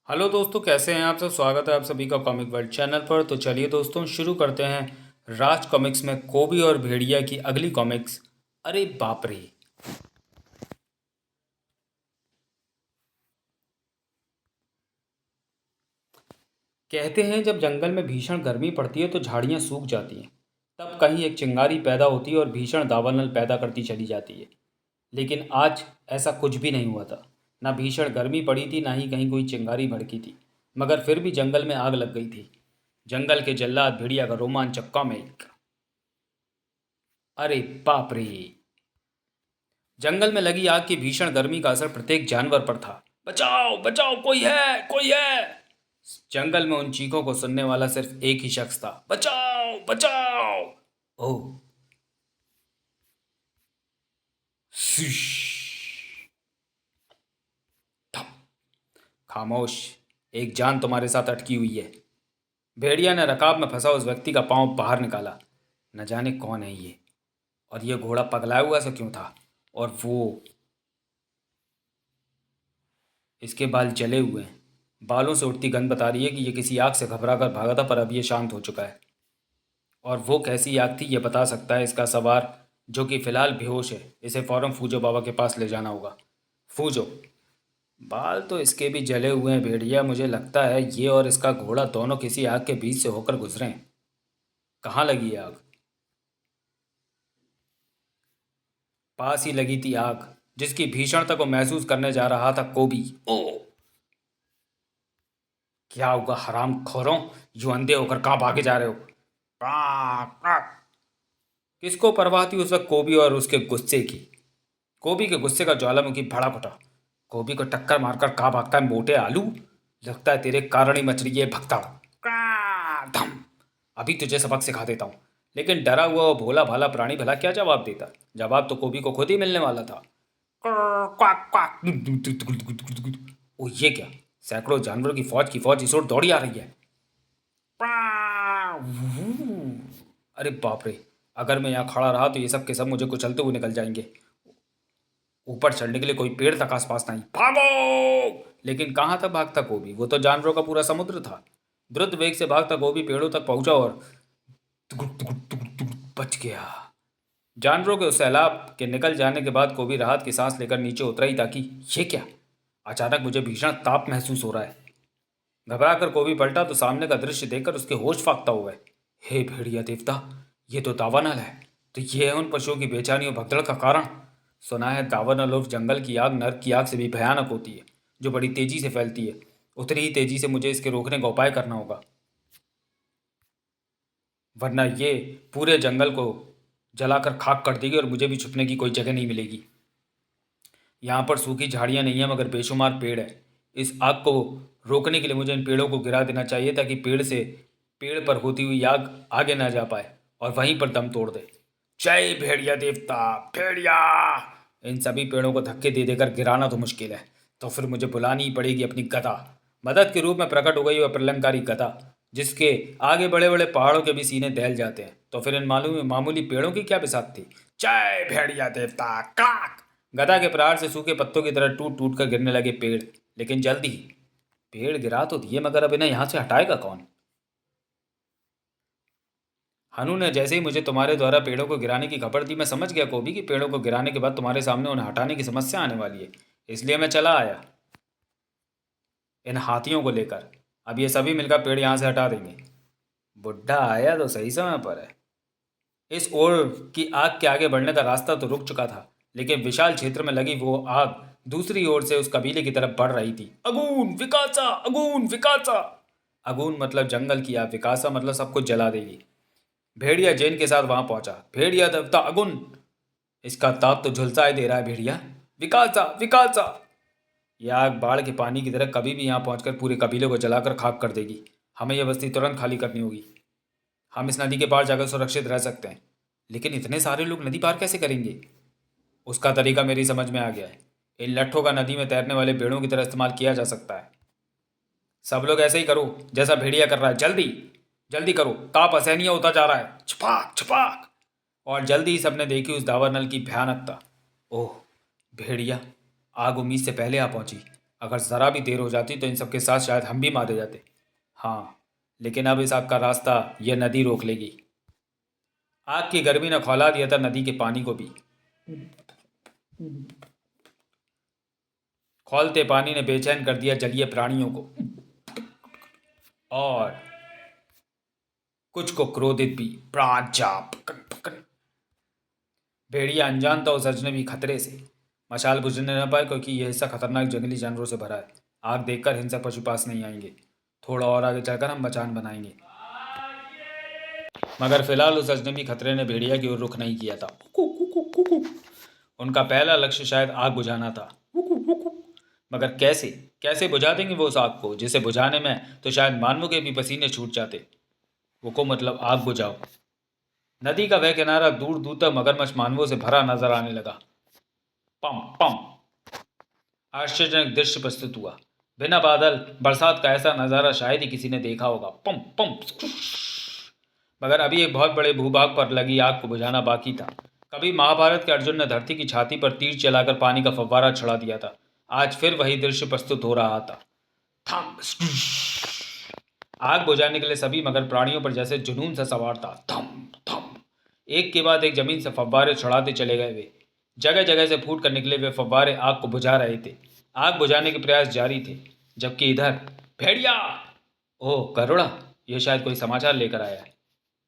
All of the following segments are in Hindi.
हेलो दोस्तों, कैसे हैं आप सब। स्वागत है आप सभी का कॉमिक वर्ल्ड चैनल पर। तो चलिए दोस्तों, शुरू करते हैं राज कॉमिक्स में कोबी और भेड़िया की अगली कॉमिक्स। अरे बाप रे। कहते हैं जब जंगल में भीषण गर्मी पड़ती है तो झाड़ियां सूख जाती हैं। तब कहीं एक चिंगारी पैदा होती है और भीषण दावानल पैदा करती चली जाती है। लेकिन आज ऐसा कुछ भी नहीं हुआ था। ना भीषण गर्मी पड़ी थी, ना ही कहीं कोई चिंगारी भड़की थी। मगर फिर भी जंगल में आग लग गई थी। जंगल के जल्लाद भेड़िया का रोमांचक कॉमिक। अरे बाप रे। जंगल में लगी आग की भीषण गर्मी का असर प्रत्येक जानवर पर था। बचाओ बचाओ, कोई है कोई है। जंगल में उन चीखों को सुनने वाला सिर्फ एक ही शख्स था। बचाओ बचाओ। ओह। शिश। ठप। खामोश। एक जान तुम्हारे साथ अटकी हुई है। भेड़िया ने रकाब में फंसा उस व्यक्ति का पांव बाहर निकाला। न जाने कौन है ये, और ये घोड़ा पगलाया हुआ सा क्यों था। और वो, इसके बाल जले हुए हैं। बालों से उठती गंध बता रही है कि ये किसी आग से घबरा कर भागा था, पर अब ये शांत हो चुका है। और वो कैसी आग थी ये बता सकता है इसका सवार, जो कि फिलहाल बेहोश है। इसे फौरन फूजो बाबा के पास ले जाना होगा। फूजो। बाल तो इसके भी जले हुए हैं भेड़िया। मुझे लगता है ये और इसका घोड़ा दोनों किसी आग के बीच से होकर गुजरे हैं। कहाँ लगी है आग। पास ही लगी थी आग, जिसकी भीषणता को महसूस करने जा रहा था कोबी। ओ। क्या होगा हराम खोरों। यूं अंधे होकर कहाँ भागे जा रहे हो। काक, काक। किसको परवाह थी उस वक्त कोबी और उसके गुस्से की। कोबी के गुस्से का ज्वालामुखी भड़क उठा। कोबी को टक्कर मारकर कहाँ भागता है मोटे आलू। लगता है तेरे कारण ही मच रही है भगदड़। धम। अभी तुझे सबक सिखा देता हूँ। लेकिन डरा हुआ वो भोला भाला प्राणी भला क्या जवाब देता। जवाब तो कोबी को खुद ही मिलने वाला था। Quack quack. ओ ये क्या। सैकड़ों जानवरों की फौज इस ओर दौड़ी आ रही है। अरे बाप रे। अगर मैं यहाँ खड़ा रहा तो ये सब के सब मुझे कुचलते हुए निकल जाएंगे। ऊपर चढ़ने के लिए कोई पेड़ तक आसपास नहीं। भागो। लेकिन कहाँ तक भागता गोभी, वो तो जानवरों का पूरा समुद्र था। द्रुत वेग से भागता गोभी पेड़ों तक पहुंचा और तुगुक तुगुक तुगुक तुगुक बच गया। जानवरों के उस सैलाब के निकल जाने के बाद गोभी राहत की सांस लेकर नीचे उतरा ही ताकि ये क्या। अचानक मुझे भीषण ताप महसूस हो रहा है। घबरा कर गोभी पलटा तो सामने का दृश्य देखकर उसके होश फाख्ता हुआ है। हे भेड़िया देवता, ये तो दावानल है। तो ये है उन पशुओं की बेचैनी और भगदड़ का कारण। सुना है दावानल और जंगल की आग नर्क की आग से भी भयानक होती है, जो बड़ी तेजी से फैलती है। उतनी ही तेजी से मुझे इसके रोकने का उपाय करना होगा, वरना ये पूरे जंगल को जलाकर खाक कर देगी और मुझे भी छुपने की कोई जगह नहीं मिलेगी। यहाँ पर सूखी झाड़ियाँ नहीं है मगर बेशुमार पेड़ है। इस आग को रोकने के लिए मुझे इन पेड़ों को गिरा देना चाहिए ताकि पेड़ पर होती हुई आग आगे ना जा पाए और वहीं पर दम तोड़ दे। जय भेड़िया देवता। भेड़िया। इन सभी पेड़ों को धक्के दे देकर गिराना तो मुश्किल है, तो फिर मुझे बुलानी ही पड़ेगी अपनी गदा। मदद के रूप में प्रकट हो गई वह प्रलंकारी गदा, जिसके आगे बड़े बड़े पहाड़ों के भी सीने दहल जाते हैं। तो फिर इन मालूम मामूली पेड़ों की क्या बिसात थी। जय भेड़िया देवता। काक। गदा के प्रहार से सूखे पत्तों की तरह टूट टूट कर गिरने लगे पेड़। लेकिन जल्दी ही। पेड़ गिरा तो दिए मगर अब इन्हें यहां से हटाएगा कौन। हनु ने जैसे ही मुझे तुम्हारे द्वारा पेड़ों को गिराने की खबर दी, मैं समझ गया कोबी कि पेड़ों को गिराने के बाद तुम्हारे सामने उन्हें हटाने की समस्या आने वाली है। इसलिए मैं चला आया इन हाथियों को लेकर। अब ये सभी मिलकर पेड़ यहाँ से हटा देंगे। बुढ़ा आया तो सही समय पर है। इस ओर की आग के आगे बढ़ने का रास्ता तो रुक चुका था, लेकिन विशाल क्षेत्र में लगी वो आग दूसरी ओर से उस कबीले की तरफ बढ़ रही थी। अगून विकासा, अगून विकासा। अगून मतलब जंगल की आग, विकासा मतलब सब कुछ जला देगी। भेड़िया जैन के साथ वहां पहुंचा। भेड़िया देवता अगुन। इसका ताप तो झुलसा ही दे रहा है भेड़िया। विकासा विकासा। यह आग बाढ़ के पानी की तरह कभी भी यहाँ पहुंचकर पूरे कबीले को जलाकर खाक कर देगी। हमें यह बस्ती तुरंत खाली करनी होगी। हम इस नदी के पार जाकर सुरक्षित रह सकते हैं, लेकिन इतने सारे लोग नदी पार कैसे करेंगे। उसका तरीका मेरी समझ में आ गया है। इन लट्ठों का नदी में तैरने वाले भेड़ों की तरह इस्तेमाल किया जा सकता है। सब लोग ऐसे ही करो जैसा भेड़िया कर रहा है। जल्दी जल्दी करो, ताप असहनीय होता जा रहा है। छपाक छपाक। और जल्दी ही सबने देखी उस दावानल की भयानकता। ओह। भेड़िया। आग उम्मीद से पहले आ पहुंची। अगर ज़रा भी देर हो जाती तो इन सबके साथ शायद हम भी मारे जाते। हाँ, लेकिन अब इस आग का रास्ता यह नदी रोक लेगी। आग की गर्मी ने खौला दिया था नदी के पानी को भी। खौलते पानी ने बेचैन कर दिया जलीय प्राणियों को, और कुछ को क्रोधित भी। प्राण चाप। भेड़िया अनजान था उस अजनबी खतरे से। मशाल बुझने न पाए क्योंकि यह हिस्सा खतरनाक जंगली जानवरों से भरा है। आग देखकर हिंसक पशु पास नहीं आएंगे। थोड़ा और आगे चलकर हम मचान बनाएंगे। मगर फिलहाल उस अजनबी खतरे ने भेड़िया की ओर रुख नहीं किया था। उनका पहला लक्ष्य शायद आग बुझाना था। मगर कैसे कैसे बुझा देंगे वो उस आग को, जिसे बुझाने में तो शायद मानवों के भी पसीने छूट जाते। वो को मतलब आग बुझाओ। नदी का वह किनारा दूर दूर तक मगरमच्छ मानवों से भरा नजर आने लगा। पम पम। आश्चर्यजनक दृश्य प्रस्तुत हुआ। बिना बादल बरसात का ऐसा नजारा शायद ही किसी ने देखा होगा। पम पम। मगर अभी एक बहुत बड़े भूभाग पर लगी आग को बुझाना बाकी था। कभी महाभारत के अर्जुन ने धरती की छाती पर तीर चलाकर पानी का फव्वारा छुड़ा दिया था। आज फिर वही दृश्य प्रस्तुत हो रहा था। थम। आग बुझाने के लिए सभी मगर प्राणियों पर जैसे जुनून से सवार था। थम थम। एक के बाद एक जमीन से फव्वारे छुड़ाते चले गए वे। जगह जगह से फूट कर निकले वे फव्वारे आग को बुझा रहे थे। आग बुझाने के प्रयास जारी थे, जबकि इधर भेड़िया। ओह गरुड़ा, यह शायद कोई समाचार लेकर आया है।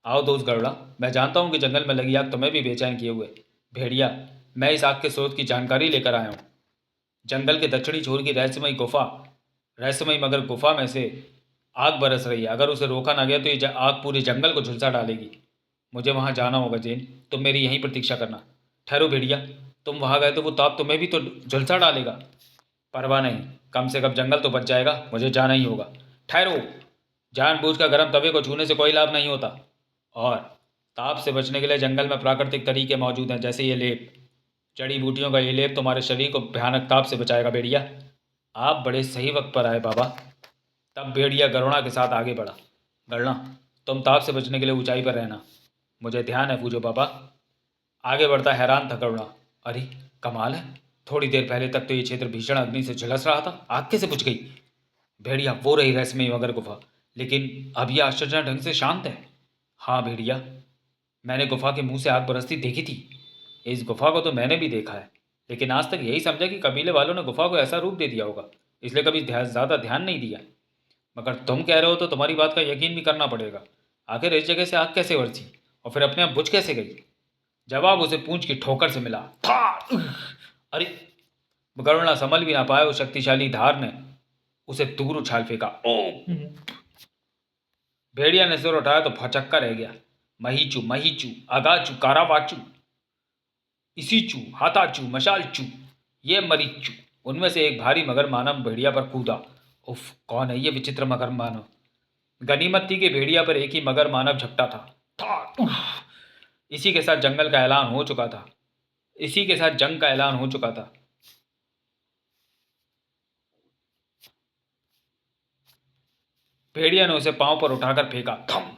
आओ दोस्त गरुड़ा, मैं जानता हूँ कि जंगल में लगी आग तुम्हें भी बेचैन किए हुए। भेड़िया, मैं इस आग के स्रोत की जानकारी लेकर आया हूँ। जंगल के दक्षिणी छोर की रहस्यमयी मगर गुफा में से आग बरस रही है। अगर उसे रोका ना गया तो ये आग पूरे जंगल को झुलसा डालेगी। मुझे वहाँ जाना होगा जेन, तुम मेरी यहीं प्रतीक्षा करना। ठहरो भेड़िया, तुम वहाँ गए तो वो ताप तुम्हें भी तो झुलसा डालेगा। परवाह नहीं, कम से कम जंगल तो बच जाएगा। मुझे जाना ही होगा। ठहरो, जानबूझकर गर्म तवे को छूने से कोई लाभ नहीं होता। और ताप से बचने के लिए जंगल में प्राकृतिक तरीके मौजूद हैं, जैसे ये लेप। जड़ी बूटियों का ये लेप तुम्हारे शरीर को भयानक ताप से बचाएगा। भेड़िया, आप बड़े सही वक्त पर आए बाबा। तब भेड़िया गरुड़ा के साथ आगे बढ़ा। गरुड़ा, तुम ताप से बचने के लिए ऊंचाई पर रहना। मुझे ध्यान है पूजो बाबा। आगे बढ़ता हैरान था गरुड़ा। अरे कमाल है, थोड़ी देर पहले तक तो ये क्षेत्र भीषण अग्नि से झुलस रहा था, आग कैसे बुझ गई? भेड़िया, वो रही रहस्यमयी मगर गुफा, लेकिन अब यह आश्चर्यजनक ढंग से शांत है। हाँ भेड़िया, मैंने गुफा के मुंह से आग बरसती देखी थी। इस गुफा को तो मैंने भी देखा है, लेकिन आज तक यही समझा कि कबीले वालों ने गुफा को ऐसा रूप दे दिया होगा, इसलिए कभी ज़्यादा ध्यान नहीं दिया। मगर तुम कह रहे हो तो तुम्हारी बात का यकीन भी करना पड़ेगा। आखिर इस जगह से आग कैसे बरसी और फिर अपने आप बुझ कैसे गई? जवाब उसे पूंछ की ठोकर से मिला। था। अरे गरुड़ा संभल भी ना पाए, उस शक्तिशाली धार ने उसे दूर उछाल फेंका। ओ! भेड़िया ने सिर उठाया तो भौचक्का रह गया। महीचू महीचू अगाचू कारावाचू इसीचू हाथाचू मशालचू ये मरीचू। उनमें से एक भारी मगर मानव भेड़िया पर कूदा। उफ, कौन है ये विचित्र मगर मानव? गनीमत थी कि भेड़िया पर एक ही मगर मानव झपटा था। इसी के साथ जंगल का ऐलान हो चुका था। इसी के साथ जंग का ऐलान हो चुका था। भेड़िया ने उसे पांव पर उठाकर फेंका। थम।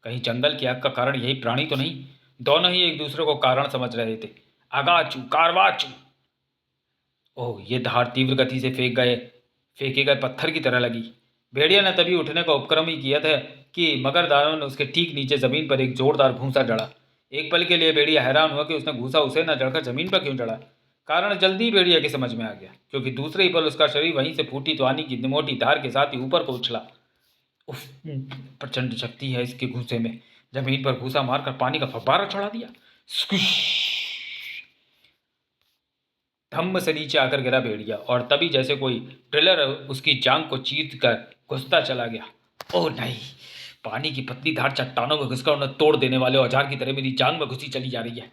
कहीं जंगल की आग का कारण यही प्राणी तो नहीं? दोनों ही एक दूसरे को कारण समझ रहे थे। आगाचू कारवाचू। ओह, ये धार तीव्र गति से फेंके गए पत्थर की तरह लगी। भेड़िया ने तभी उठने का उपक्रम ही किया था कि मगरदारों ने उसके ठीक नीचे जमीन पर एक जोरदार घूंसा जड़ा। एक पल के लिए भेड़िया हैरान हुआ कि उसने घूंसा उसे न जड़कर जमीन पर क्यों जड़ा। कारण जल्दी भेड़िया के समझ में आ गया, क्योंकि दूसरे ही पल उसका शरीर वहीं से फूटी त्वानी की मोटी धार के साथ ही ऊपर को उछला। उफ, प्रचंड शक्ति है इसके घूंसे में। जमीन पर घूंसा मारकर पानी का फव्वारा छोड़ा दिया। धम्म से नीचे आकर गिरा भेड़िया, और तभी जैसे कोई ड्रिलर उसकी जांग को चीर कर घुसता चला गया। ओह नहीं, पानी की पतली धार चट्टानों में घुसकर उन्हें तोड़ देने वाले औजार की तरह मेरी जांग में घुसी चली जा रही है।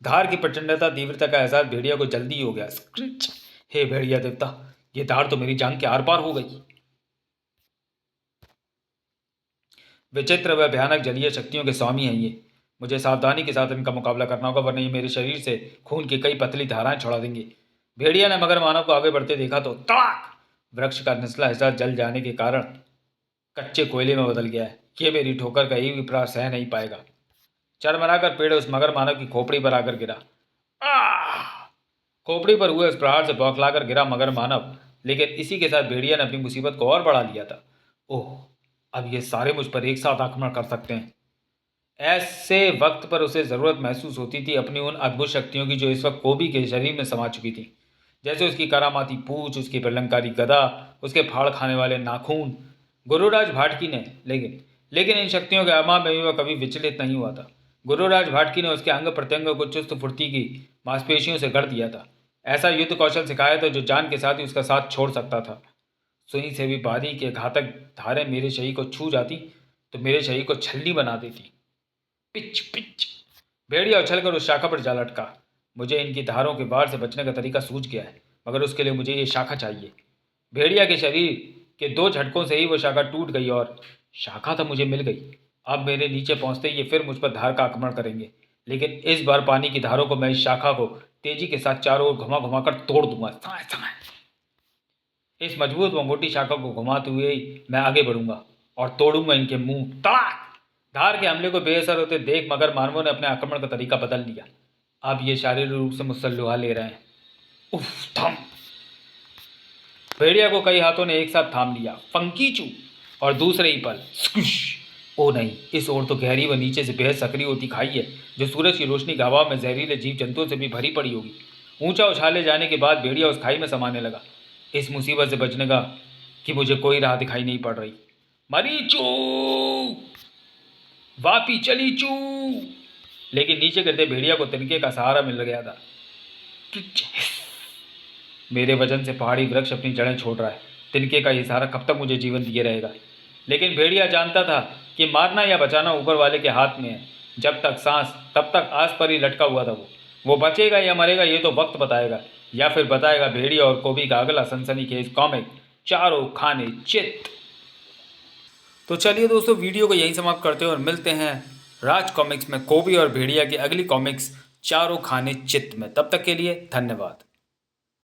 धार की प्रचंडता तीव्रता का एहसास भेड़िया को जल्दी ही हो गया। हे भेड़िया देवता, ये धार तो मेरी जांग के आर पार हो गई। विचित्र व भयानक जलीय शक्तियों के स्वामी हैं ये। मुझे सावधानी के साथ इनका मुकाबला करना होगा, वरना ये मेरे शरीर से खून की कई पतली धाराएं छोड़ा देंगे। भेड़िया ने मगर मानव को आगे बढ़ते देखा तो तड़ाक! वृक्ष का निचला हिस्सा जल जाने के कारण कच्चे कोयले में बदल गया है। ये मेरी ठोकर का एक भी प्रहार सह नहीं पाएगा। चरमराकर पेड़ उस मगर मानव की खोपड़ी पर आकर गिरा। आह! खोपड़ी पर हुए उस प्रहार से बौखलाकर गिरा मगर मानव, लेकिन इसी के साथ भेड़िया ने अपनी मुसीबत को और बढ़ा लिया था। ओह, अब ये सारे मुझ पर एक साथ आक्रमण कर सकते हैं। ऐसे वक्त पर उसे जरूरत महसूस होती थी अपनी उन अद्भुत शक्तियों की जो इस वक्त कोबी के शरीर में समा चुकी थी, जैसे उसकी करामाती पूंछ, उसकी प्रलंकारी गदा, उसके फाड़ खाने वाले नाखून। गुरुराज भाटकी ने लेकिन इन शक्तियों के अभाव में भी वह कभी विचलित नहीं हुआ था। गुरुराज भाटकी ने उसके अंग प्रत्यंग को चुस्त फुर्ती की मांसपेशियों से गढ़ दिया था। ऐसा युद्ध कौशल सिखाया था जो जान के साथ ही उसका साथ छोड़ सकता था। सुई से भी बारीक के घातक धारें मेरे शरीर को छू जाती तो मेरे शरीर को छल्ली बना देती। पिच पिच, भेड़िया उछलकर उस शाखा पर जा लटका। मुझे इनकी धारों के वार से बचने का तरीका सूझ गया है, मगर उसके लिए मुझे ये शाखा चाहिए। भेड़िया के शरीर के 2 झटकों से ही वो शाखा टूट गई और शाखा तो मुझे मिल गई। अब मेरे नीचे पहुंचते ही ये फिर मुझ पर धार का आक्रमण करेंगे, लेकिन इस बार पानी की धारों को मैं इस शाखा को तेजी के साथ चारों ओर घुमा घुमा कर तोड़ दूंगा। इस मजबूत व मोटी शाखा को घुमाते हुए ही मैं आगे बढ़ूंगा और तोड़ूंगा इनके मुंह। तड़ाक! धार के हमले को बेअसर होते देख मगर मानवों ने अपने आक्रमण का तरीका बदल लिया। अब ये शारीरिक रूप से मुझसे लुहा ले रहे हैं। उफ, थम! भेड़िया को कई हाथों ने एक साथ थाम लिया। फंकी चू! और दूसरे ही पल स्क्विश! ओ नहीं, इस ओर तो गहरी व नीचे से बेहद सक्रिय होती खाई है जो सूरज की रोशनी के हवा में जहरीले जीव जंतुओं से भी भरी पड़ी होगी। ऊंचा उछाले जाने के बाद भेड़िया उस खाई में समाने लगा। इस मुसीबत से बचने का कि मुझे कोई राह दिखाई नहीं पड़ रही। मरी चू! वापी चली चू! लेकिन नीचे गिरते भेड़िया को तिनके का सहारा मिल गया था। मेरे वजन से पहाड़ी वृक्ष अपनी जड़ें छोड़ रहा है। तिनके का ये सहारा कब तक मुझे जीवन दिए रहेगा? लेकिन भेड़िया जानता था कि मारना या बचाना ऊपर वाले के हाथ में है। जब तक सांस तब तक आस पर ही लटका हुआ था। वो बचेगा या मरेगा ये तो वक्त बताएगा, या फिर बताएगा भेड़िया और कोबी का अगला सनसनीखेज कॉमिक, चारों खाने चित। तो चलिए दोस्तों, वीडियो को यहीं समाप्त करते हैं और मिलते हैं राज कॉमिक्स में कोबी और भेड़िया की अगली कॉमिक्स चारों खाने चित में। तब तक के लिए धन्यवाद।